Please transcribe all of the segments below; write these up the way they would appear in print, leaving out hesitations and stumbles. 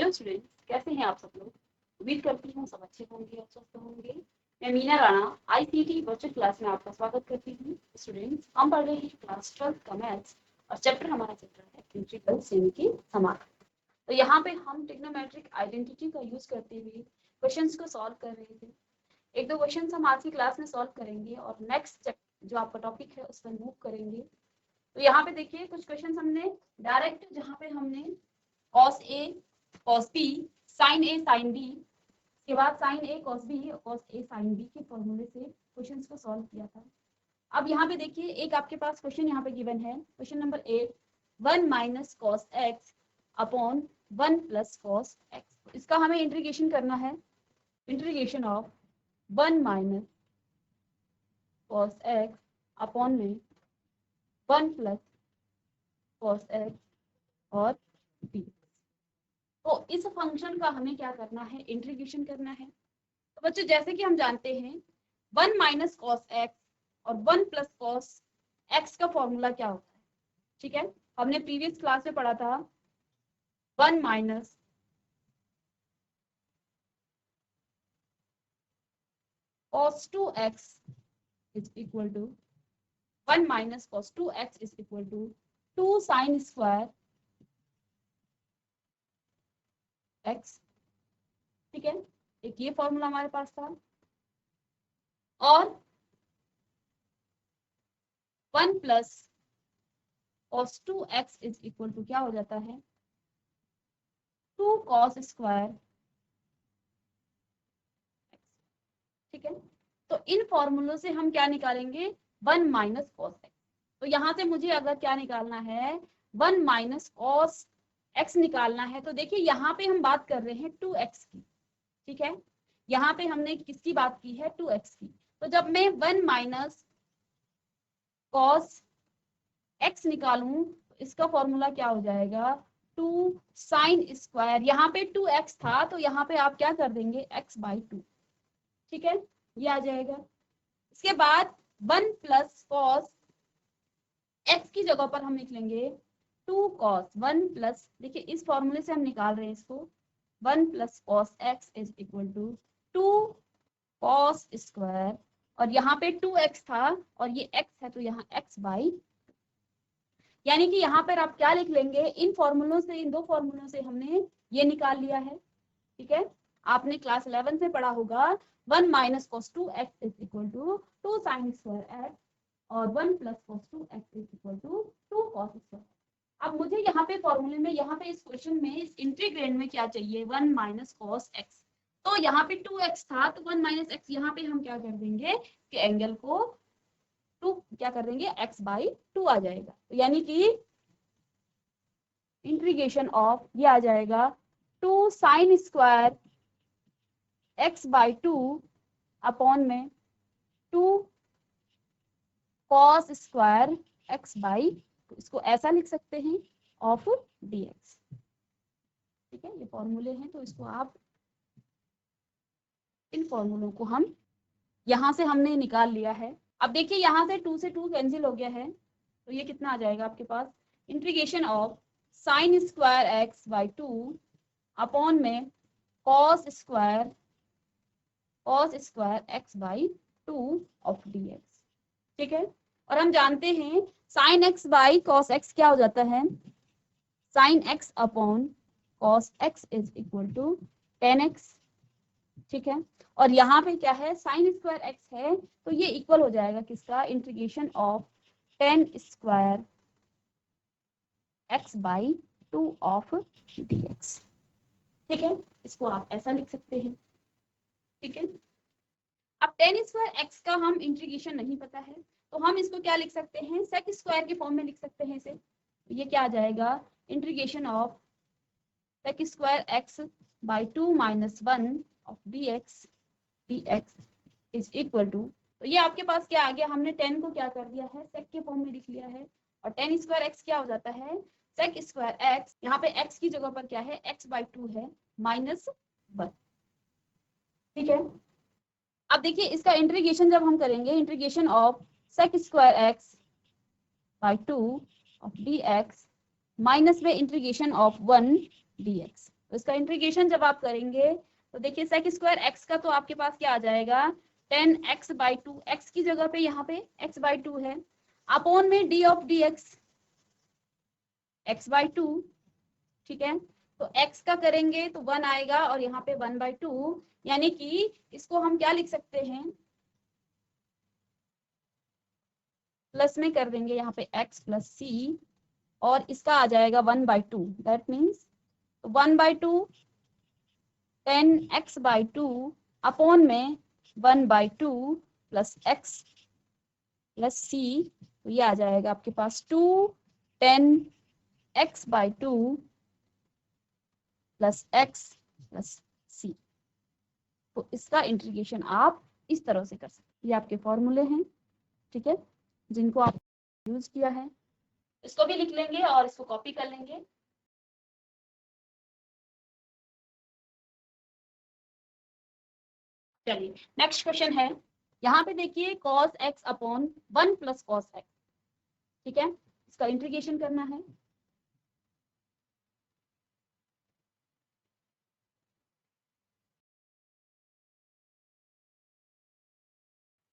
Hello students, कैसे हैं आप सब लोग। उम्मीद करती हूँ सब अच्छे होंगे और स्वस्थ होंगे। मैं Meena Rana ICT virtual class में आपका स्वागत करती हूँ। स्टूडेंट्स, हम पढ़ रहे हैं क्लास 12 का मैथ्स और चैप्टर हमारा चल रहा है इंटीग्रल्स यानी कि समाकलन। तो यहाँ पे हम ट्रिग्नोमेट्रिक आइडेंटिटी का यूज करते हुए क्वेश्चंस को सॉल्व कर रहे थे। एक दो क्वेश्चन हम आज की क्लास में सॉल्व करेंगे और नेक्स्ट जो आपका टॉपिक है उस पर मूव करेंगे। तो यहाँ पे देखिए कुछ क्वेश्चन हमने डायरेक्ट, जहाँ पे हमने cos A cos B sin A sin B के बाद sin A cos B cos A sin B के फॉर्मूले से क्वेश्चंस को सॉल्व किया था। अब यहाँ पे देखिए एक आपके पास क्वेश्चन यहाँ पे गिवन है, question number 8, 1 minus cos x upon 1 plus cos x। इसका हमें इंटीग्रेशन करना है, integration of 1 minus cos x upon में 1 प्लस cos x और b। तो इस फंक्शन का हमें क्या करना है, इंटीग्रेशन करना है। तो बच्चों जैसे कि हम जानते हैं 1 माइनस कॉस एक्स और 1 प्लस कॉस एक्स का फॉर्मूला क्या होता है, ठीक है। हमने प्रीवियस क्लास में पढ़ा था 1 minus cos 2x is equal to 1 minus cos 2x is equal to 2 sine square x, ठीक है। एक ये फॉर्मूला हमारे पास था और 1 plus cos 2x is equal to क्या हो जाता है 2 cos स्क्वायर, ठीक है। तो इन फॉर्मूलों से हम क्या निकालेंगे 1 माइनस cos x। तो यहाँ से मुझे अगर क्या निकालना है 1 माइनस cos x निकालना है, तो देखिए यहाँ पे हम बात कर रहे हैं 2x की, ठीक है। यहाँ पे हमने किसकी बात की है 2x की। तो जब मैं 1 माइनस cos x निकालूं तो इसका फॉर्मूला क्या हो जाएगा 2 साइन स्क्वायर, यहाँ पे 2x था तो यहाँ पे आप क्या कर देंगे x/2, ठीक है, ये आ जाएगा। इसके बाद 1 प्लस cos x की जगह पर हम लिख लेंगे 2 cos 1 प्लस, देखिए इस फॉर्मूले से हम निकाल रहे हैं इसको, 1 plus cos x is equal to 2 cos square, और यहाँ पे 2x था और ये x है तो यहाँ x/, यानी कि यहाँ पर आप क्या लिख लेंगे, इन फॉर्मूलों से, इन दो फॉर्मूलों से हमने ये निकाल लिया है, ठीक है। आपने क्लास 11 से पढ़ा होगा 1 minus cos 2x is equal to 2 sine square x और 1 plus cos 2x is equal to 2 cos square. अब मुझे यहाँ पे फॉर्मूले में, यहाँ पे इस क्वेश्चन में, इस इंटीग्रेंड में क्या चाहिए 1 माइनस cos x। तो यहाँ पे 2x था तो 1 माइनस x, यहाँ पे हम क्या कर देंगे कि एंगल को 2 क्या कर देंगे x/2 आ जाएगा। तो यानी कि इंटीग्रेशन ऑफ ये आ जाएगा 2 साइन स्क्वायर x/2 अपॉन में 2 cos स्क्वायर x/2, इसको ऐसा लिख सकते हैं ऑफ dx, ठीक है। ये फॉर्मूले हैं तो इसको आप, इन फॉर्मूलों को हम यहाँ से हमने निकाल लिया है। अब देखिए यहाँ से 2 से 2 कैंसिल हो गया है तो ये कितना आ जाएगा आपके पास, integration of sine square x/2 upon में cos square x/2 of dx, ठीक है। और हम जानते हैं साइन x/cos x क्या हो जाता है, sine x upon cos x is equal to tan x, ठीक है। और यहाँ पे क्या है साइन स्क्वायर x है तो ये इक्वल हो जाएगा किसका, integration of tan square x/2 of dx, ठीक है। इसको आप ऐसा लिख सकते हैं, ठीक है। अब tan स्क्वायर x का हम इंटीग्रेशन नहीं पता है तो हम इसको क्या लिख सकते हैं, sec स्क्वायर के फॉर्म में लिख सकते हैं इसे। ये क्या आ जाएगा, integration of sec square x/2 minus 1 of dx is equal to, तो ये आपके पास क्या आ गया, हमने tan को क्या कर दिया है sec के फॉर्म में लिख लिया है, और tan स्क्वायर x क्या हो जाता है sec स्क्वायर x, यहाँ पे x की जगह पर क्या है x/2 है -1, ठीक है। अब देखिए इसका इंटीग्रेशन जब हम करेंगे, integration of sec square x/2 of dx minus में इंटीग्रेशन ऑफ 1 dx, तो इसका इंटीग्रेशन जब आप करेंगे तो देखिए सेक स्क्वायर एक्स का तो आपके पास क्या आ जाएगा 10x/2, एक्स की जगह पे यहाँ पे x/2 है, अपॉन में d ऑफ dx x/2, ठीक है। तो x का करेंगे तो 1 आएगा और यहाँ पे 1/2, यानी कि इसको हम क्या लिख सकते हैं, प्लस में कर देंगे यहाँ पे x + c और इसका आ जाएगा 1/2, दैट मीन्स 1/2 10x/2 अपॉन में 1/2 प्लस x प्लस c, तो ये आ जाएगा आपके पास 2 10x/2 plus x plus c। तो इसका इंटीग्रेशन आप इस तरह से कर सकते हैं। ये आपके फॉर्मूले हैं, ठीक है, जिनको आप यूज किया है। इसको भी लिख लेंगे और इसको कॉपी कर लेंगे। चलिए नेक्स्ट क्वेश्चन है, यहाँ पे देखिए cos x upon 1 plus cos x, ठीक है, इसका इंटीग्रेशन करना है।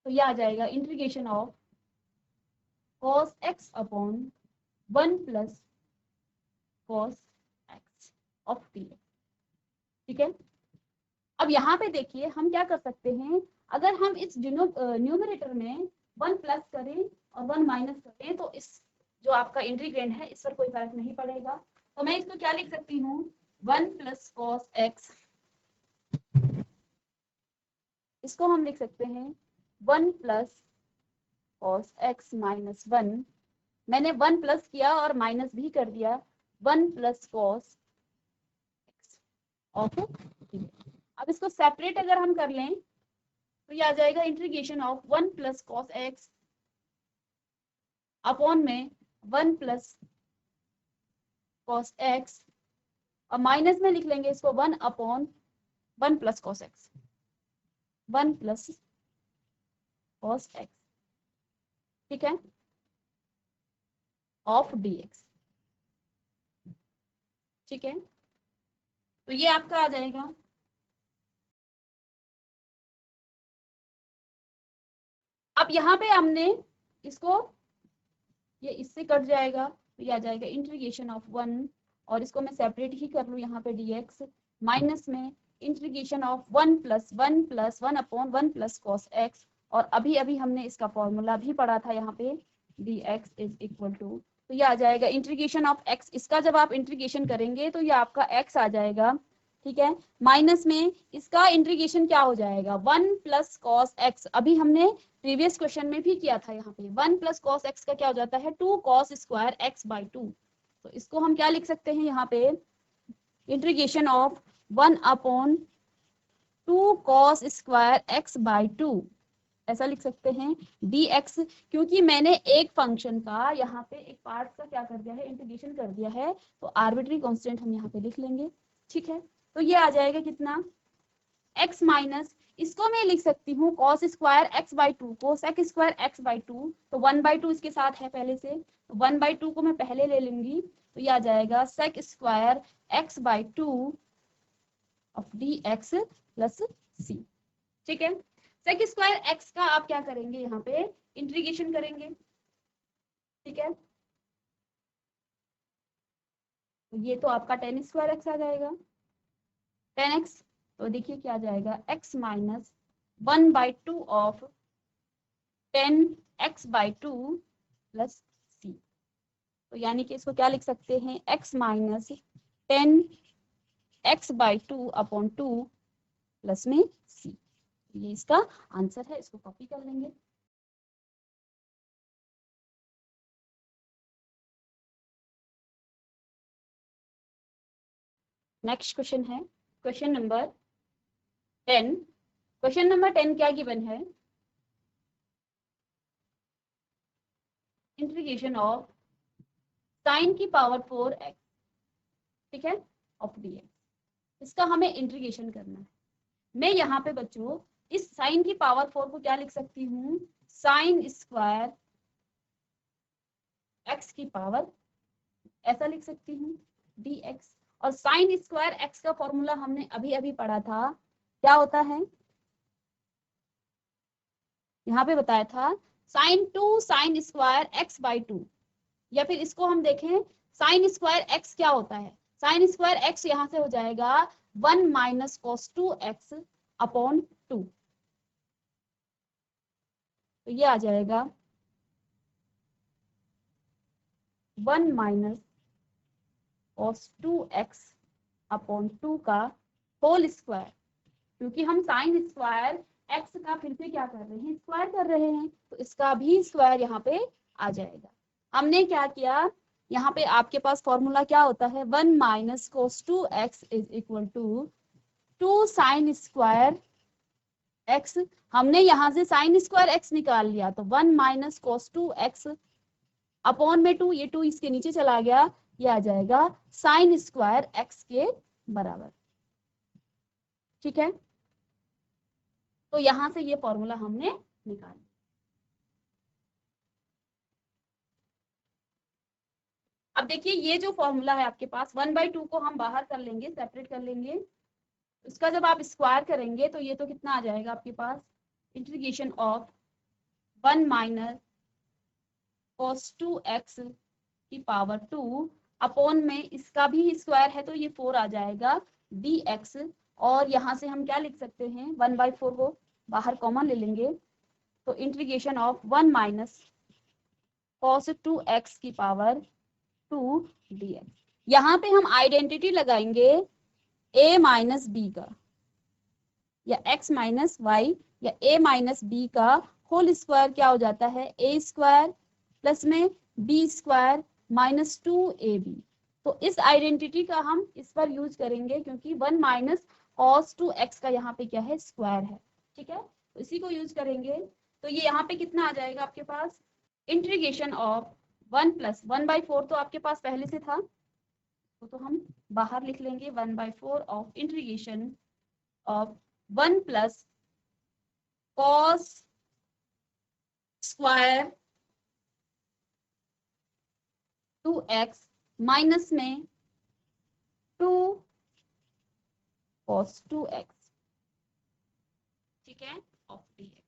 तो ये आ जाएगा integration of cos x upon 1 plus cos x of dx, ठीक है। अब यहाँ पे देखिए हम क्या कर सकते हैं, अगर हम इस न्यूमरेटर में 1 प्लस करें और 1 माइनस करें तो इस जो आपका इंटीग्रेंड है इस पर कोई फर्क नहीं पड़ेगा। तो मैं इसको क्या लिख सकती हूँ, 1 प्लस cos x, इसको हम लिख सकते हैं 1 प्लस cos x माइनस 1, मैंने 1 प्लस किया और माइनस भी कर दिया, 1 प्लस cos x ऑफ। अब इसको सेपरेट अगर हम कर लें तो ये आ जाएगा integration of 1 plus cos x upon में 1 प्लस cos x और माइनस में लिख लेंगे इसको 1 upon 1 plus cos x, 1 plus cos x, ठीक है, ऑफ dx, ठीक है। तो ये आपका आ जाएगा। अब यहाँ पे हमने इसको, ये इससे कट जाएगा तो ये आ जाएगा इंटीग्रेशन ऑफ 1 और इसको मैं सेपरेट ही कर लूँ यहाँ पे dx माइनस में integration of 1 plus 1 upon 1 plus cos x, और अभी अभी हमने इसका फॉर्मूला भी पढ़ा था यहाँ पे dx इज इक्वल टू, तो ये आ जाएगा इंटीग्रेशन ऑफ x, इसका जब आप इंटीग्रेशन करेंगे तो ये आपका x आ जाएगा, ठीक है, माइनस में इसका इंटीग्रेशन क्या हो जाएगा 1 प्लस cos x, अभी हमने प्रीवियस क्वेश्चन में भी किया था, यहाँ पे 1 प्लस cos x का क्या हो जाता है 2 cos स्क्वायर x/2, तो इसको हम क्या लिख सकते हैं यहाँ पे integration of 1 upon 2 cos square x/2, ऐसा लिख सकते हैं dx, क्योंकि मैंने एक फंक्शन का यहाँ पे एक पार्ट का क्या कर दिया है इंटीग्रेशन कर दिया है, तो आर्बिट्री कांस्टेंट हम यहाँ पे लिख लेंगे, ठीक है। तो ये आ जाएगा कितना x माइनस, इसको मैं लिख सकती हूँ cos स्क्वायर x/2 को sec स्क्वायर x/2, तो 1/2 इसके साथ है पहले से, तो 1/2 को मैं पहले ले लूंगी, तो ये आ जाएगा sec square x/2 of dx plus c, ठीक है। sec स्क्वायर x का आप क्या करेंगे यहाँ पे इंटीग्रेशन करेंगे, ठीक है, तो ये तो आपका 10 स्क्वायर x आ जाएगा 10x, तो देखिए क्या आ जाएगा x minus 1/2 of 10x/2 plus c, तो यानी कि इसको क्या लिख सकते हैं x minus 10x/2 upon 2 plus में c, ये इसका आंसर है, इसको कॉपी कर लेंगे। नेक्स्ट क्वेश्चन है क्वेश्चन नंबर 10। क्वेश्चन नंबर 10 क्या गिवन है, इंटीग्रेशन ऑफ साइन की पावर 4x, ठीक है, ऑफ dx, इसका हमें इंटीग्रेशन करना है। मैं यहाँ पे बच्चों इस साइन की पावर 4 को क्या लिख सकती हूँ, साइन स्क्वायर x की पावर, ऐसा लिख सकती हूँ dx, और साइन स्क्वायर एक्स का फॉर्मूला हमने अभी अभी पढ़ा था, क्या होता है, यहाँ पे बताया था sin स्क्वायर एक्स बाई 2, या फिर इसको हम देखें साइन स्क्वायर एक्स क्या होता है, साइन स्क्वायर एक्स यहाँ से हो जाएगा 1 माइनस कॉस 2x अपॉन 2, तो ये आ जाएगा 1 माइनस कॉस 2x अपॉन 2 का होल स्क्वायर, क्योंकि हम साइन स्क्वायर एक्स का फिर से क्या कर रहे हैं, स्क्वायर कर रहे हैं, तो इसका भी स्क्वायर यहाँ पे आ जाएगा। हमने क्या किया, यहाँ पे आपके पास फॉर्मूला क्या होता है, 1 minus cos 2x is equal to 2 sine square x, हमने यहाँ से साइन स्क्वायर एक्स निकाल लिया, तो 1 माइनस कोस 2x अपॉन में 2, ये 2 इसके नीचे चला गया, ये आ जाएगा साइन स्क्वायर एक्स के बराबर। ठीक है, तो यहां से ये फॉर्मूला हमने निकाला। अब देखिए ये जो फॉर्मूला है आपके पास 1/2 को हम बाहर कर लेंगे, सेपरेट कर लेंगे, उसका जब आप स्क्वायर करेंगे तो ये तो कितना आ जाएगा आपके पास, integration of 1 minus cos 2x की पावर 2 अपॉन में इसका भी स्क्वायर है तो ये 4 आ जाएगा dx, और यहाँ से हम क्या लिख सकते हैं, 1/4 को बाहर कॉमन ले लेंगे, तो integration of 1 minus cos 2x की पावर 2 dx। यहाँ पे हम आइडेंटिटी लगाएंगे a माइनस बी का, या x माइनस वाई, या a माइनस बी का होल स्क्वायर क्या हो जाता है, a स्क्वायर प्लस में b स्क्वायर माइनस 2ab। तो इस आइडेंटिटी का हम इस पर यूज करेंगे, क्योंकि 1 माइनस cos 2x का यहाँ पे क्या है, स्क्वायर है। ठीक है, तो इसी को यूज करेंगे, तो ये यहाँ पे कितना आ जाएगा आपके पास, इंटीग्रेशन ऑफ 1 प्लस 1/4 तो आपके पास पहले से था, तो हम बाहर लिख लेंगे 1/4 of integration of 1 plus cos square 2x minus में 2 cos 2x, ठीक है, ऑफ dx।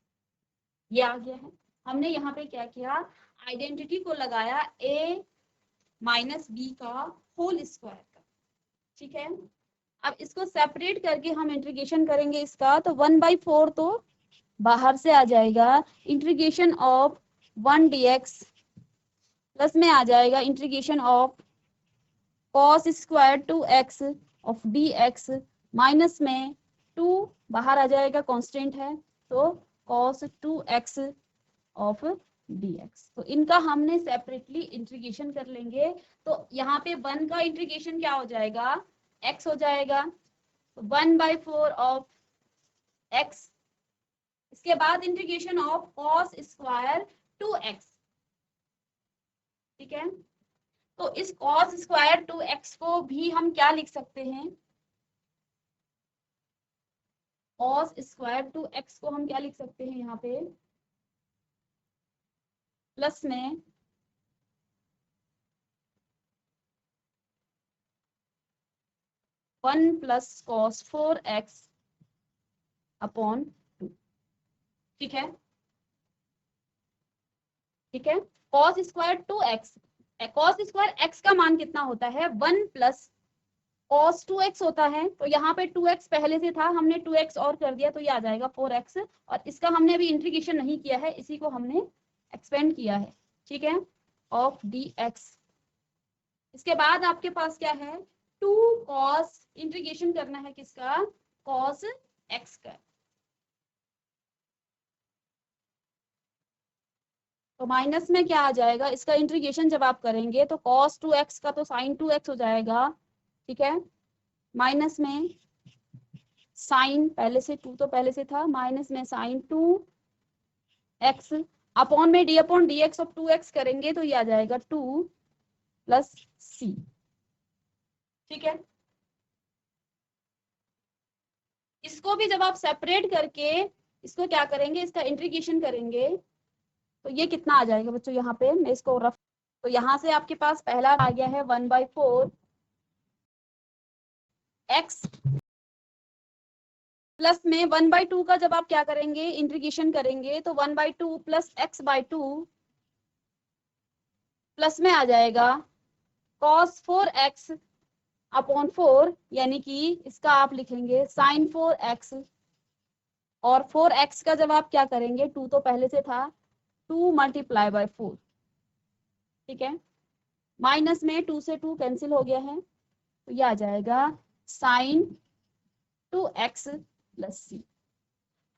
ये आ गया है। हमने यहाँ पे क्या किया, आइडेंटिटी को लगाया a माइनस बी का होल स्क्वायर का। ठीक है, अब इसको सेपरेट करके हम इंटीग्रेशन करेंगे इसका, तो 1/4 तो बाहर से आ जाएगा, इंटीग्रेशन ऑफ 1 dx प्लस में आ जाएगा integration of cos square 2x of dx minus में 2 बाहर आ जाएगा, कांस्टेंट है, तो cos 2x ऑफ dx। तो इनका हमने सेपरेटली इंटीग्रेशन कर लेंगे, तो यहाँ पे 1 का इंटीग्रेशन क्या हो जाएगा, x हो जाएगा, तो 1/4 ऑफ x, इसके बाद integration of cos square 2x। ठीक है, तो इस cos स्क्वायर 2x को भी हम क्या लिख सकते हैं, cos स्क्वायर 2x को हम क्या लिख सकते हैं यहाँ पे, प्लस में 1 प्लस cos 4x अपॉन 2। ठीक है, ठीक है, cos square 2x, cos square x का मान कितना होता है, 1 प्लस cos 2x होता है, तो यहाँ पे 2x पहले से था, हमने 2x और कर दिया, तो ये आ जाएगा 4x, और इसका हमने अभी इंटीग्रेशन नहीं किया है, इसी को हमने एक्सपेंड किया है। ठीक है, ऑफ dx। इसके बाद आपके पास क्या है, 2 cos, इंटीग्रेशन करना है किसका, cos x का, तो माइनस में क्या आ जाएगा, इसका इंटीग्रेशन जब आप करेंगे तो cos 2x का तो sin 2x हो जाएगा। ठीक है, माइनस में साइन, पहले से 2 तो पहले से था, माइनस में sin 2x अपॉन में d upon dx of 2x करेंगे, तो ये आ जाएगा 2 प्लस c। ठीक है, इसको भी जब आप सेपरेट करके इसको क्या करेंगे, इसका इंटीग्रेशन करेंगे, तो ये कितना आ जाएगा बच्चों, यहाँ पे मैं इसको रफ, तो यहाँ से आपके पास पहला आ गया है 1/4 एक्स प्लस में 1/2 का जब आप क्या करेंगे इंटीग्रेशन करेंगे तो 1/2 प्लस x/2 प्लस में आ जाएगा cos 4x अपॉन 4, यानी कि इसका आप लिखेंगे sin 4x, और 4x का जब आप क्या करेंगे 2 तो पहले से था 2 × 4, ठीक है। माइनस में 2 से 2 कैंसिल हो गया है तो ये आ जाएगा sin 2x प्लस c।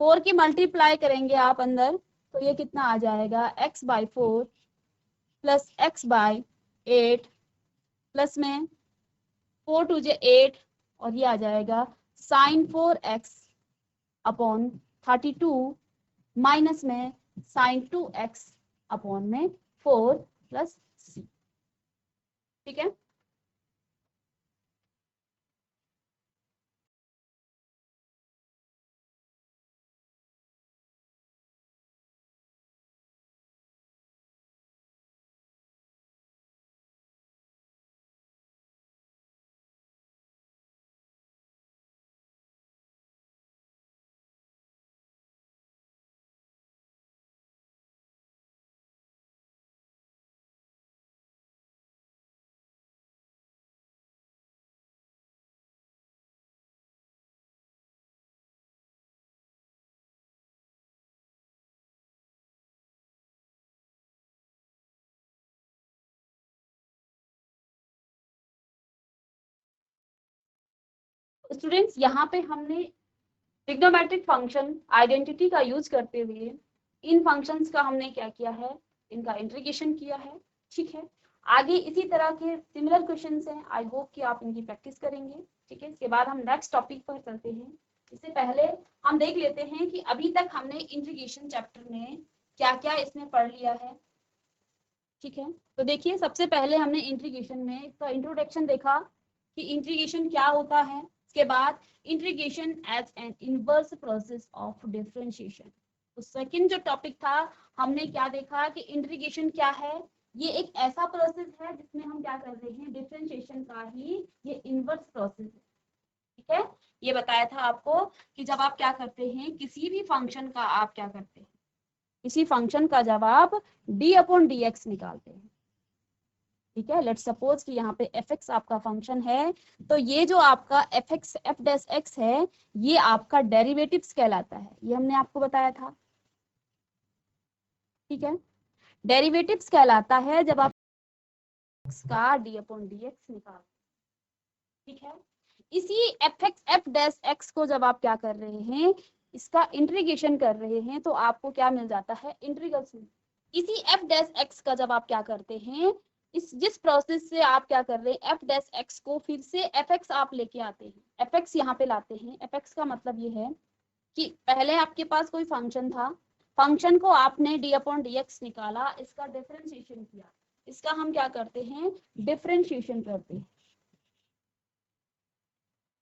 4 की मल्टीप्लाई करेंगे आप अंदर तो ये कितना आ जाएगा x/4 प्लस x/8 प्लस में 4 2 जे 8, और ये आ जाएगा sin 4x अपॉन 32 माइनस में sin 2x अपॉन में 4 प्लस c, ठीक है। स्टूडेंट्स यहाँ पे हमने ट्रिग्नोमेट्रिक फंक्शन आइडेंटिटी का यूज करते हुए इन फंक्शंस का हमने क्या किया है, इनका इंटीग्रेशन किया है, ठीक है। आगे इसी तरह के सिमिलर क्वेश्चंस हैं, आई होप कि आप इनकी प्रैक्टिस करेंगे, ठीक है। इसके बाद हम नेक्स्ट टॉपिक पर चलते हैं। इससे पहले हम देख लेते हैं कि अभी तक हमने इंटीग्रेशन चैप्टर में क्या क्या इसमें पढ़ लिया है, ठीक है। तो देखिए सबसे पहले हमने इंटीग्रेशन में इसका इंट्रोडक्शन देखा कि इंटीग्रेशन क्या होता है। इसके बाद integration as an inverse process of differentiation. तो सेकंड जो टॉपिक था हमने क्या देखा कि इंटीग्रेशन क्या है, ये एक ऐसा प्रोसेस है जिसमें हम क्या कर रहे हैं, डिफरेंशिएशन का ही ये इनवर्स प्रोसेस है, ठीक है। ये बताया था आपको कि जब आप क्या करते हैं किसी भी फंक्शन का आप क्या करते हैं, किसी फंक्शन का जब आप d/dx निकालते हैं, ठीक है। लेट्स सपोज कि यहाँ पे fx आपका फंक्शन है, तो ये जो आपका fx f' है ये आपका डेरिवेटिव्स कहलाता है, ये हमने आपको बताया था, ठीक है। डेरिवेटिव्स कहलाता है जब आप x का d/dx निकालते, ठीक है। इसी fx f' को जब आप क्या कर रहे हैं, इसका इंटीग्रेशन कर रहे हैं तो आपको क्या मिल जाता है, इंटीग्रल्स। इसी f' का जब आप क्या करते हैं, इस जिस प्रोसेस से आप क्या कर रहे हैं f' को फिर से fx आप लेके आते हैं, fx यहाँ पे लाते हैं। fx का मतलब ये है कि पहले आपके पास कोई फंक्शन था, फंक्शन को आपने d/dx निकाला, इसका डिफरेंशिएशन किया, इसका हम क्या करते हैं, डिफरेंशिएशन करते हैं,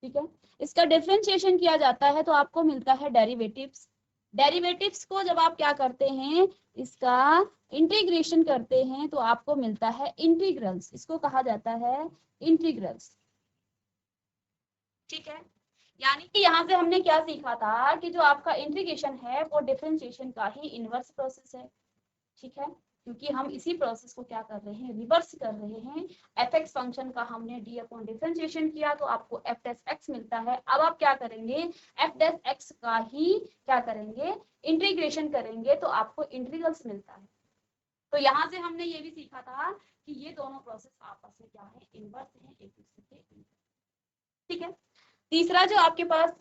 ठीक है। इसका डिफरेंशिएशन किया जाता है तो आपको मिलता है डेरिवेटिव्स। डेरिवेटिव्स को जब आप क्या करते हैं, इसका इंटीग्रेशन करते हैं तो आपको मिलता है इंटीग्रल्स, इसको कहा जाता है इंटीग्रल्स, ठीक है। यानी कि यहाँ से हमने क्या सीखा था कि जो आपका इंटीग्रेशन है वो डिफरेंशिएशन का ही इनवर्स प्रोसेस है, ठीक है। क्योंकि हम इसी प्रोसेस को क्या कर रहे हैं, रिवर्स कर रहे हैं। fx फंक्शन का हमने d/डिफरेंशिएशन किया तो आपको f' मिलता है। अब आप क्या करेंगे, f' का ही क्या करेंगे, इंटीग्रेशन करेंगे तो आपको इंटीग्रल्स मिलता है। तो यहाँ से हमने ये भी सीखा था कि ये दोनों प्रोसेस आपस में क्या है, इनवर्स है एक दूसरे के, ठीक है। तीसरा जो आपके पास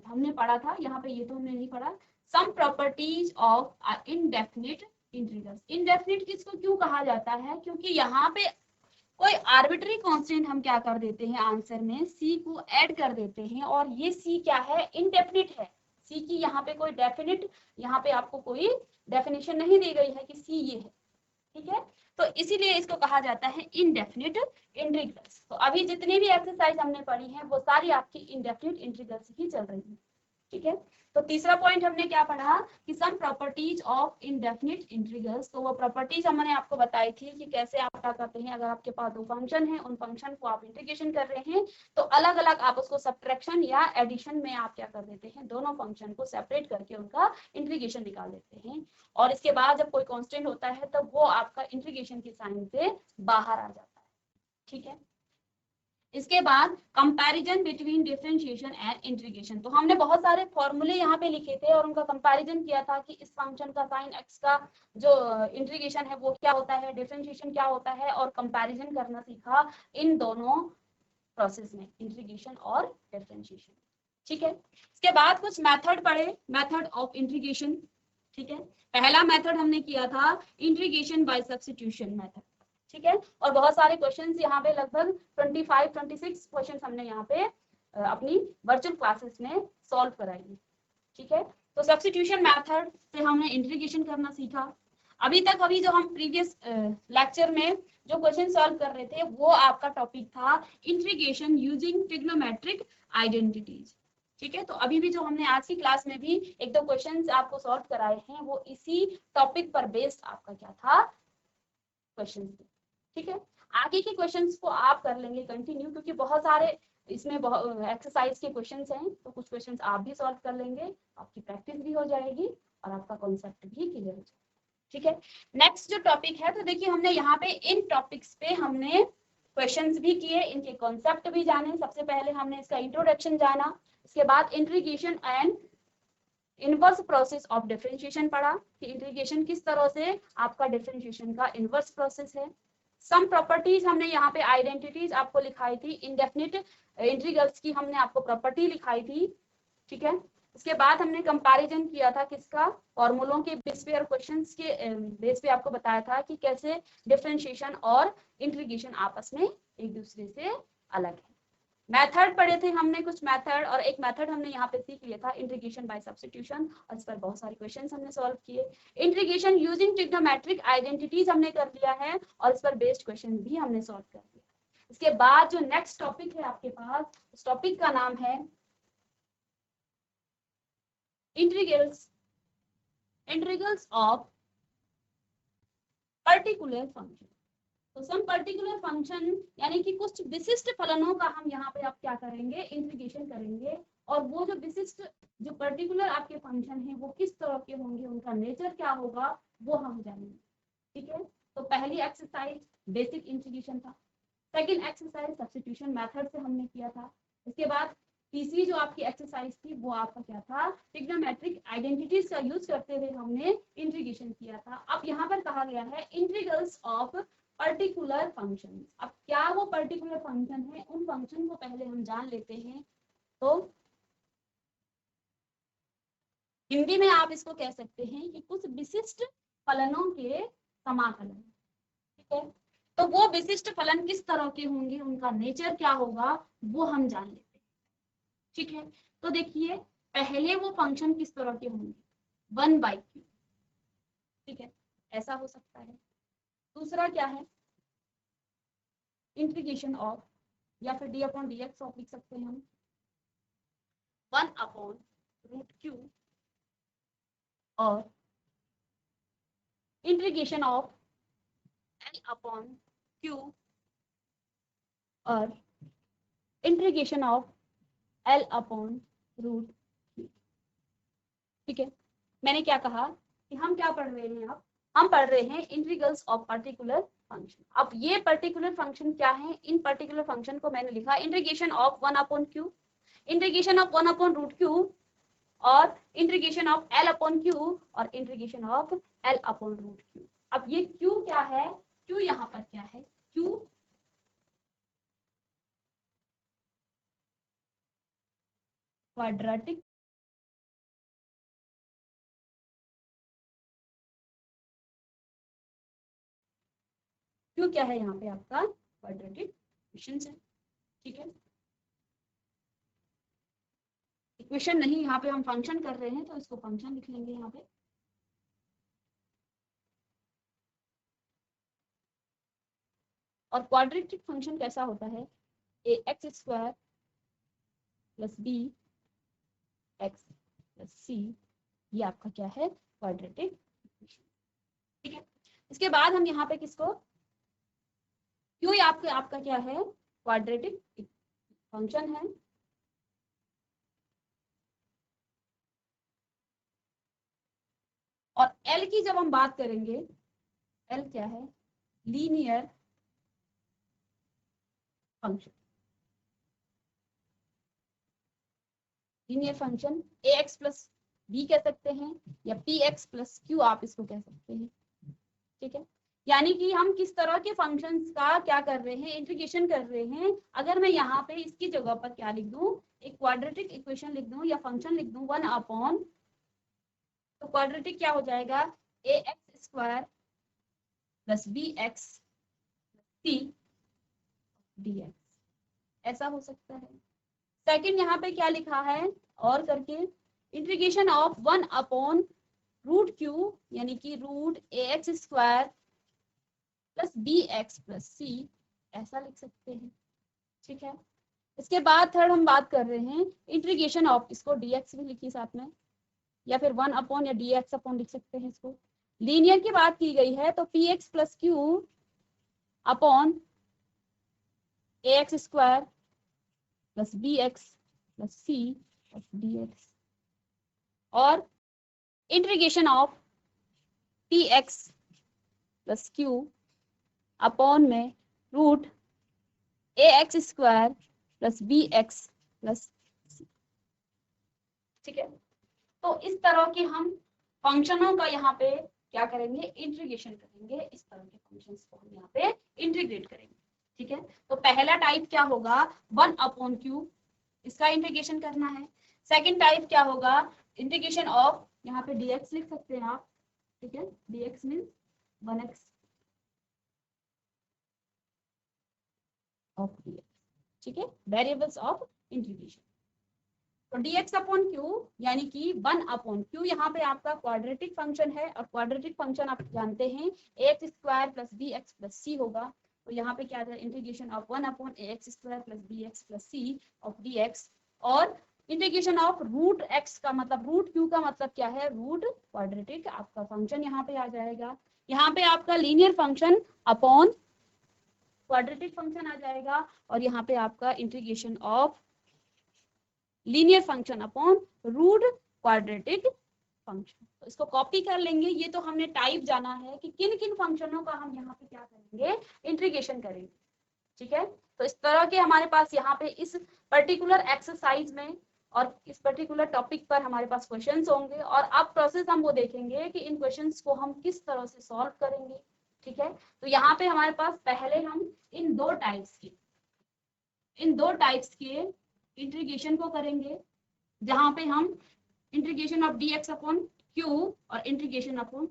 हमने पढ़ा था, यहाँ पे ये तो हमने नहीं पढ़ा, some properties of indefinite integrals. Indefinite किसको क्यों कहा जाता है, क्योंकि यहाँ पे कोई आर्बिट्री कांस्टेंट हम क्या कर देते हैं, आंसर में c को ऐड कर देते हैं, और ये c क्या है, इनडेफिनिट है। c की यहाँ पे कोई डेफिनिट, यहाँ पे आपको कोई डेफिनेशन नहीं दी गई है कि c ये है, ठीक है। तो इसीलिए इसको कहा जाता है इनडेफिनिट इंटीग्रल्स। तो अभी जितनी भी एक्सरसाइज हमने पढ़ी है वो सारी आपकी इनडेफिनिट इंटीग्रल्स ही चल रही है, ठीक है। तो तीसरा पॉइंट हमने क्या पढ़ा कि some properties of indefinite integrals. तो वो प्रॉपर्टीज हमने आपको बताई थी कि कैसे आप क्या करते हैं, अगर आपके पास दो फंक्शन है, उन फंक्शन को आप इंटीग्रेशन कर रहे हैं तो अलग अलग आप उसको सब्ट्रैक्शन या एडिशन में आप क्या कर देते हैं, दोनों फंक्शन को सेपरेट करके उनका इंटीग्रेशन निकाल देते हैं। और इसके बाद जब कोई कांस्टेंट होता है तब वो आपका इंटीग्रेशन की साइन से बाहर आ जाता है। ठीक है। इसके बाद comparison between differentiation and integration. तो हमने बहुत सारे फॉर्मूले यहाँ पे लिखे थे और उनका कंपैरिजन किया था कि इस फंक्शन का साइन एक्स का जो इंटीग्रेशन है वो क्या होता है, डिफरेंशिएशन क्या होता है, और कंपैरिजन करना सीखा इन दोनों प्रोसेस में, इंटीग्रेशन और डिफरेंशिएशन। ठीक है। इसके बाद कुछ मेथड पढ़े, मेथड ऑफ इंटीग्रेशन। ठीक है। पहला मेथड हमने किया था इंटीग्रेशन बाय सब्स्टिट्यूशन मेथड। ठीक है। और बहुत सारे क्वेश्चंस यहाँ पे लगभग 25-26 क्वेश्चंस हमने यहाँ पे अपनी वर्चुअल क्लासेस में सॉल्व कराई है। ठीक है। तो सब्स्टिट्यूशन मेथड से हमने इंटीग्रेशन करना सीखा। अभी जो हम प्रीवियस लेक्चर में जो क्वेश्चन सॉल्व कर रहे थे वो आपका टॉपिक था इंटीग्रेशन यूजिंग ट्रिग्नोमेट्रिक आइडेंटिटीज। ठीक है। तो अभी भी जो हमने आज की क्लास में भी एक दो क्वेश्चंस आपको सॉल्व कराए हैं वो इसी टॉपिक पर बेस्ड आपका क्या था, क्वेश्चन। ठीक है। आगे के क्वेश्चंस को आप कर लेंगे कंटिन्यू, क्योंकि बहुत सारे इसमें एक्सरसाइज के क्वेश्चंस हैं, तो कुछ क्वेश्चंस आप भी सॉल्व कर लेंगे, आपकी प्रैक्टिस भी हो जाएगी और आपका कॉन्सेप्ट भी क्लियर हो जाएगा। ठीक है। नेक्स्ट जो टॉपिक है, तो देखिए हमने यहाँ पे इन टॉपिक्स पे हमने क्वेश्चंस भी किए, इनके कॉन्सेप्ट भी जाने। सबसे पहले हमने इसका इंट्रोडक्शन जाना, इसके बाद integration and inverse process of differentiation पढ़ा कि इंटीग्रेशन किस तरह से आपका डिफरेंशिएशन का इनवर्स प्रोसेस है। सम प्रॉपर्टीज हमने यहाँ पे आइडेंटिटीज आपको लिखाई थी, इनडेफिनिट इंटीग्रल्स की हमने आपको प्रॉपर्टी लिखाई थी। ठीक है। इसके बाद हमने कंपैरिजन किया था किसका, फॉर्मूलों के बेस पे और क्वेश्चंस के बेस पे आपको बताया था कि कैसे डिफरेंशिएशन और इंटीग्रेशन आपस में एक दूसरे से अलग है। मेथड पढ़े थे हमने कुछ मेथड, और एक मेथड हमने यहाँ पे सीख लिया था इंटीग्रेशन बाय सब्स्टिट्यूशन, और इस पर बहुत सारे क्वेश्चंस हमने सॉल्व किए। इंटीग्रेशन यूजिंग ट्रिग्नोमेट्रिक आइडेंटिटीज हमने कर लिया है और इस पर बेस्ड क्वेश्चन भी हमने सॉल्व कर लिया। इसके बाद जो नेक्स्ट टॉपिक है आपके पास, उस टॉपिक का नाम है इंटीग्रल्स ऑफ पर्टिकुलर फंक्शन। तो सम पर्टिकुलर फंक्शन यानी कि कुछ विशिष्ट फलनों का हम यहाँ पे आप क्या करेंगे, इंटीग्रेशन करेंगे, और वो जो विशिष्ट जो पर्टिकुलर आपके फंक्शन है वो किस तरह के होंगे, उनका नेचर क्या होगा वो हम जानेंगे। ठीक है। तो पहली एक्सरसाइज बेसिक इंटीग्रेशन था, सेकंड एक्सरसाइज सब्स्टिट्यूशन मेथड से हमने किया था। इसके बाद तीसरी जो आपकी एक्सरसाइज थी वो आपका क्या था, ट्रिग्नोमेट्रिक आइडेंटिटीज का यूज करते हुए हमने इंटीग्रेशन किया था। अब यहाँ पर कहा गया है इंटीग्रल्स ऑफ पर्टिकुलर फंक्शन। अब क्या वो पर्टिकुलर फंक्शन है, उन फंक्शन को पहले हम जान लेते हैं। तो हिंदी में आप इसको कह सकते हैं कि कुछ विशिष्ट फलनों के समाकलन। ठीक है। तो वो विशिष्ट फलन किस तरह के होंगे, उनका नेचर क्या होगा वो हम जान लेते हैं। ठीक है। तो देखिए पहले वो फंक्शन किस तरह के होंगे, 1/q। ठीक है, ऐसा हो सकता है। दूसरा क्या है, इंटीग्रेशन ऑफ, या फिर d/dx ऑफ लिख सकते हैं हम, 1/√q, और इंटीग्रेशन ऑफ L/q, और इंटीग्रेशन ऑफ L/√q। ठीक है। मैंने क्या कहा कि हम क्या पढ़ रहे हैं, अब हम पढ़ रहे हैं इंटीग्रल्स ऑफ पर्टिकुलर फंक्शन। अब ये पर्टिकुलर फंक्शन क्या है, इन पर्टिकुलर फंक्शन को मैंने लिखा integration of 1/q, integration of 1/√q, और इंटीग्रेशन ऑफ L/q, और इंटीग्रेशन ऑफ L/√q। अब ये q क्या है, q यहाँ पर क्या है, q क्वाड्रेटिक q क्या है यहाँ पे आपका क्वाड्रेटिक इक्वेशन है। ठीक है। इक्वेशन नहीं, यहाँ पे हम फंक्शन कर रहे हैं तो इसको फंक्शन लिख लेंगे यहाँ पे। और क्वाड्रेटिक फंक्शन कैसा होता है, ax² + b एक्स प्लस सी, ये आपका क्या है, क्वाड्रेटिक इक्वेशन। ठीक है, इसके बाद हम यहाँ पे किसको, क्यों आपका क्या है, क्वाड्रेटिक फंक्शन है। और एल की जब हम बात करेंगे, एल क्या है, लीनियर फंक्शन। लीनियर फंक्शन ए एक्स प्लस बी कह सकते हैं, या पी एक्स प्लस क्यू आप इसको कह सकते हैं। ठीक है, यानी कि हम किस तरह के फंक्शंस का क्या कर रहे हैं, इंटीग्रेशन कर रहे हैं। अगर मैं यहाँ पे इसकी जगह पर क्या लिख दूं, एक क्वाड्रेटिक इक्वेशन लिख दूं या फंक्शन लिख दूं 1 अपॉन, तो क्वाड्रेटिक क्या हो जाएगा, A X square plus B X C D X, ऐसा हो सकता है। सेकंड यहाँ पे क्या लिखा है, और करके integration of 1 upon root Q, यानी कि root A X square plus B X plus C, ऐसा लिख सकते हैं। ठीक है, इसके बाद थर्ड हम बात कर रहे हैं इंटीग्रेशन ऑफ, इसको dx भी लिखिए साथ में, या फिर 1 अपॉन या dx अपॉन लिख सकते हैं इसको। लीनियर की बात की गई है तो P X plus Q upon A X square plus B X plus C D X, और integration of P X plus Q upon में root A X square plus B X plus C. ठीक है, तो इस तरह के हम फंक्शनों का यहाँ पे क्या करेंगे, इंटीग्रेशन करेंगे। इस तरह के फंक्शंस को हम यहाँ पे इंटीग्रेट करेंगे। ठीक है, तो पहला टाइप क्या होगा, 1 अपॉन क्यू, इसका इंटीग्रेशन करना है। सेकंड टाइप क्या होगा, इंटीग्रेशन ऑफ, यहाँ पे dx लिख सकते हैं आप। ठीक है, dx means 1x of dx। ठीक है, वेरिएबल्स ऑफ इंटीग्रेशन। तो dx अपॉन क्यू यानी कि 1 अपॉन क्यू, यहाँ पे आपका क्वाड्रेटिक फंक्शन है, और क्वाड्रेटिक फंक्शन आप जानते हैं X square plus B X plus C होगा। तो यहाँ पे क्या है, integration of 1 upon A X square plus B X plus C of D X, और इंटीग्रेशन ऑफ रूट एक्स का मतलब रूट क्यू का मतलब क्या है, रूट क्वाड्रेटिक आपका फंक्शन यहाँ पे आ जाएगा। यहाँ पे आपका linear function upon quadratic function आ जाएगा, और यहाँ पे आपका integration of linear function upon root quadratic function. तो इसको कॉपी कर लेंगे। ये तो हमने टाइप जाना है कि किन किन फंक्शनों का हम यहाँ पे क्या करेंगे, इंटीग्रेशन करेंगे। ठीक है, तो इस तरह के हमारे पास यहाँ पे इस पर्टिकुलर एक्सरसाइज में और इस पर्टिकुलर टॉपिक पर हमारे पास क्वेश्चंस होंगे, और अब प्रोसेस हम वो देखेंगे कि इन क्वेश्चंस को हम किस तरह से सॉल्व करेंगे। ठीक है, तो यहाँ पे हमारे पास पहले हम इन दो टाइप्स के इंटीग्रेशन को करेंगे, जहां पे हम integration of dx upon Q और integration upon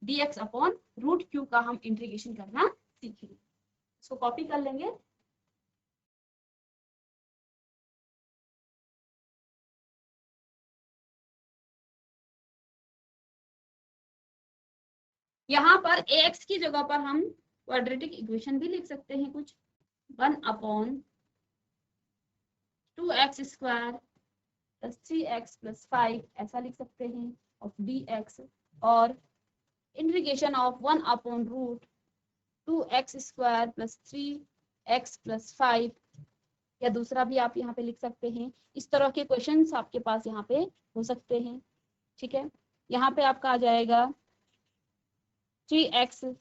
dx upon root Q का हम इंटीग्रेशन करना सीखेंगे। इसको कॉपी कर लेंगे। यहाँ पर ax की जगह पर हम क्वाड्रेटिक इक्वेशन भी लिख सकते हैं कुछ, 1 upon 2x square plus 3x plus 5, ऐसा लिख सकते हैं, ऑफ dx, और integration of 1 upon root 2x square plus 3x plus 5, या दूसरा भी आप यहाँ पे लिख सकते हैं। इस तरह के क्वेश्चंस आपके पास यहाँ पे हो सकते हैं। ठीक है, यहाँ पे आपका आ जाएगा 3x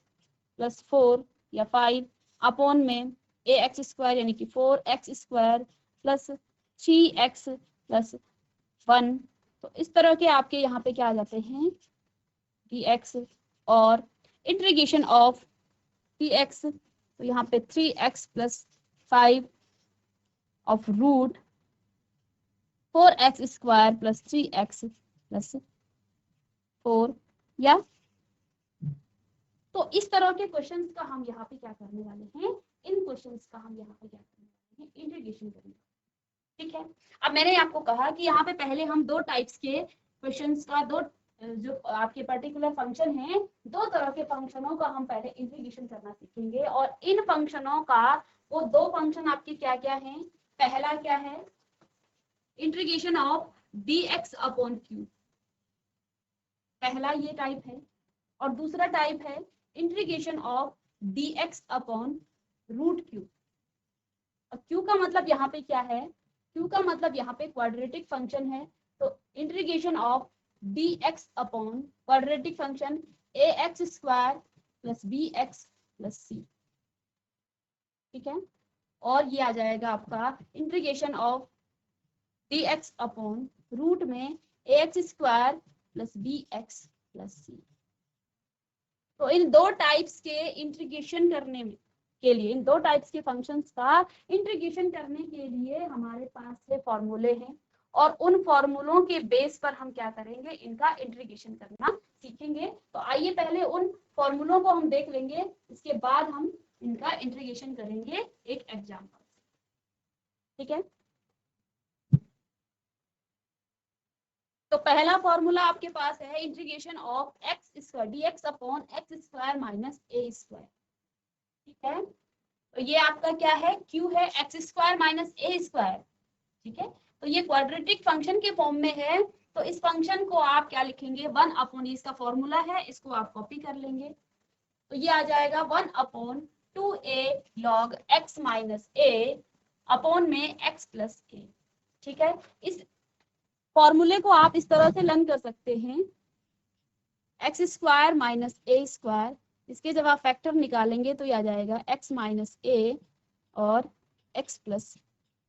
प्लस 4 या 5 अपॉन में ए एक्स स्क्वायर यानी कि 4x square plus 3x plus 1। तो इस तरह के आपके यहाँ पे क्या आ जाते हैं, dx, और इंटीग्रेशन ऑफ dx, तो यहाँ पे 3x plus 5 of root 4x square plus 3x plus 4, या तो इस तरह के क्वेश्चंस का हम यहाँ पे क्या करने वाले हैं, इन क्वेश्चंस का हम यहाँ पे क्या करने वाले हैं, इंटीग्रेशन करेंगे। ठीक है, अब मैंने आपको कहा कि यहाँ पे पहले हम दो टाइप्स के क्वेश्चंस का, दो जो आपके पर्टिकुलर फंक्शन हैं, दो तरह के फंक्शनों का हम पहले इंटीग्रेशन करना सीखेंगे। और इन फंक्शनों का वो दो फंक्शन आपके क्या क्या हैं, पहला क्या है, integration of dx upon Q, पहला ये टाइप है। और दूसरा टाइप है integration of dx upon root Q. और क्यू का मतलब यहाँ पे क्या है, क्यू का मतलब यहाँ पे क्वाड्रेटिक फंक्शन है, तो integration of dx upon quadratic function ax square plus bx plus c, ठीक है। और ये आ जाएगा आपका integration of dx upon root में ax square plus bx plus c। तो इन दो टाइप्स के इंटीग्रेशन करने में के लिए, इन दो टाइप्स के फंक्शंस का इंटीग्रेशन करने के लिए हमारे पास ये फॉर्मूले हैं, और उन फॉर्मूलों के बेस पर हम क्या करेंगे, इनका इंटीग्रेशन करना सीखेंगे। तो आइए पहले उन फॉर्मूलों को हम देख लेंगे, इसके बाद हम इनका इंटीग्रेशन करेंगे एक एग्जाम्पल, ठीक है। तो पहला फॉर्मूला आपके पास है integration of x square dx upon x square minus A square, ठीक है। तो ये आपका क्या है, q है एक्स स्क्वायर माइनस ए स्क्वायर, ठीक है। तो ये क्वाड्रेटिक फंक्शन के फॉर्म में है, तो इस फंक्शन को आप क्या लिखेंगे, 1 अपॉन, इसका फॉर्मूला है, इसको आप कॉपी कर लेंगे। तो ये आ जाएगा 1 upon 2a log x minus A upon में x प्लस ए, ठीक है। इस फॉर्मूले को आप इस तरह से लर्न कर सकते हैं, एक्स स्क्वायर माइनस ए स्क्वायर, इसके जब आप फैक्टर निकालेंगे तो ये आ जाएगा x माइनस ए और x प्लस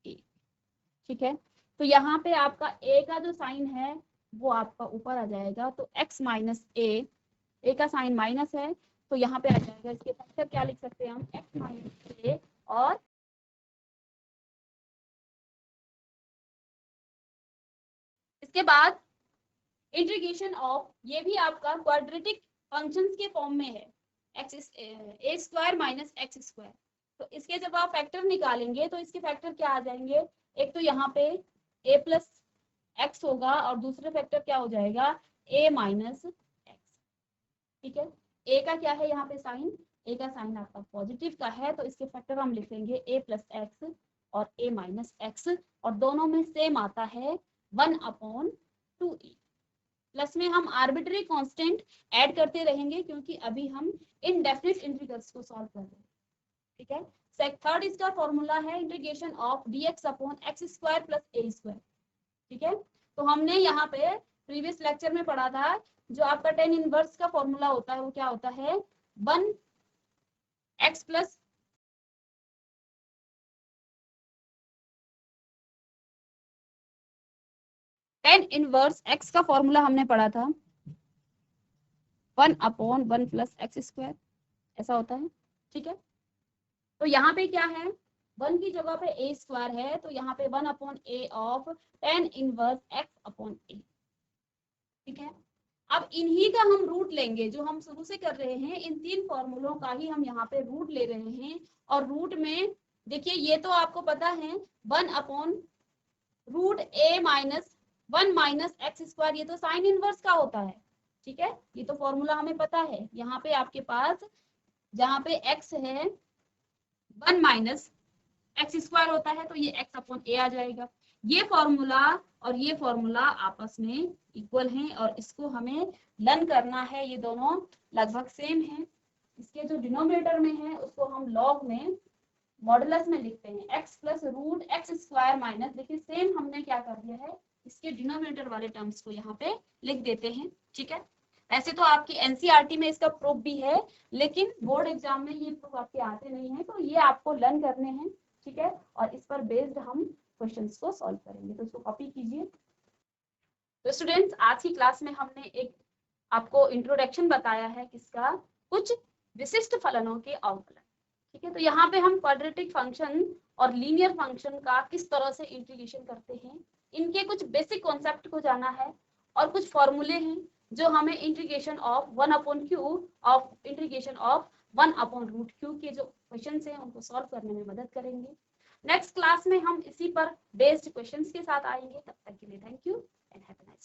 ए, ठीक है। तो यहाँ पे आपका a का जो साइन है वो आपका ऊपर आ जाएगा, तो x माइनस ए का साइन माइनस है, तो यहाँ पे आ जाएगा, इसके फैक्टर क्या लिख सकते हैं हम, x माइनस ए और इसके बाद इंटीग्रेशन ऑफ, ये भी आपका क्वाड्रेटिक फंक्शंस के फॉर्म में है, एक्स ए स्क्वायर माइनस एक्स स्क्वायर। तो इसके जब आप फैक्टर निकालेंगे तो इसके फैक्टर क्या आ जाएंगे, एक तो यहाँ पे a प्लस एक्स होगा और दूसरे फैक्टर क्या हो जाएगा, a माइनस एक्स, ठीक है। a का क्या है यहाँ पे साइन, a का साइन आपका पॉजिटिव का है, तो इसके फैक्टर हम लिखेंगे a प्लस एक्स और a माइनस एक्स, और दोनों में सेम आता है 1 अपॉन 2e। प्लस में हम आर्बिट्री कांस्टेंट ऐड करते रहेंगे, क्योंकि अभी हम इनडेफिनिट इंटीग्रल्स को सॉल्व कर रहे हैं, ठीक है। थर्ड इसका फॉर्मूला है integration of dx upon x square plus A square, ठीक है। तो हमने यहाँ पे प्रीवियस लेक्चर में पढ़ा था, जो आपका टेन इनवर्स का फॉर्मूला होता है वो क्या होता है, 1 x plus ten inverse x का फॉर्मूला हमने पढ़ा था 1 अपॉन 1 प्लस एक्स स्क्वायर, ऐसा होता है, ठीक है। तो यहाँ पे क्या है, 1 की जगह पे ए स्क्वायर है, तो यहाँ पे 1 upon A of tan inverse X upon A, ठीक है। अब इन्हीं का हम रूट लेंगे, जो हम शुरू से कर रहे हैं, इन तीन फॉर्मूलों का ही हम यहाँ पे रूट ले रहे हैं। और रूट में देखिए, ये तो आपको पता है 1 अपॉन रूट ए माइनस 1 माइनस एक्स स्क्वायर, ये तो साइन इनवर्स का होता है, ठीक है। ये तो फॉर्मूला हमें पता है। यहाँ पे आपके पास जहाँ पे x है 1 माइनस एक्स स्क्वायर होता है, तो ये x अपॉन ए आ जाएगा। ये फॉर्मूला और ये फॉर्मूला आपस में इक्वल हैं, और इसको हमें लर्न करना है, ये दोनों लगभग सेम हैं। इसके जो डिनोमिनेटर में है उसको हम लॉग में मॉडुलस में लिखते हैं, x plus root x square minus, देखिए सेम हमने क्या कर दिया है, इसके डिनोमिनेटर वाले टर्म्स को यहाँ पे लिख देते हैं, ठीक है। ऐसे तो आपकी एनसीईआरटी में इसका प्रूफ भी है, लेकिन बोर्ड एग्जाम में ये प्रूफ आपके आते नहीं है, तो ये आपको लर्न करने हैं, ठीक है। और इस पर बेस्ड हम क्वेश्चंस को सॉल्व करेंगे, तो इसको कॉपी कीजिए। तो स्टूडेंट्स, आज की क्लास में हमने एक आपको इंट्रोडक्शन बताया है किसका, कुछ विशिष्ट फलनों के अवकलन, ठीक है। तो यहाँ पे हम क्वाड्रेटिक फंक्शन और लीनियर फंक्शन का किस तरह से इंटीग्रेशन करते हैं, इनके कुछ बेसिक कॉन्सेप्ट को जाना है, और कुछ फॉर्मूले हैं जो हमें integration of 1 upon Q of integration of 1 upon root Q के जो क्वेश्चन हैं उनको सॉल्व करने में मदद करेंगे। नेक्स्ट क्लास में हम इसी पर बेस्ड क्वेश्चंस के साथ आएंगे। तब तक के लिए thank you and have a nice day.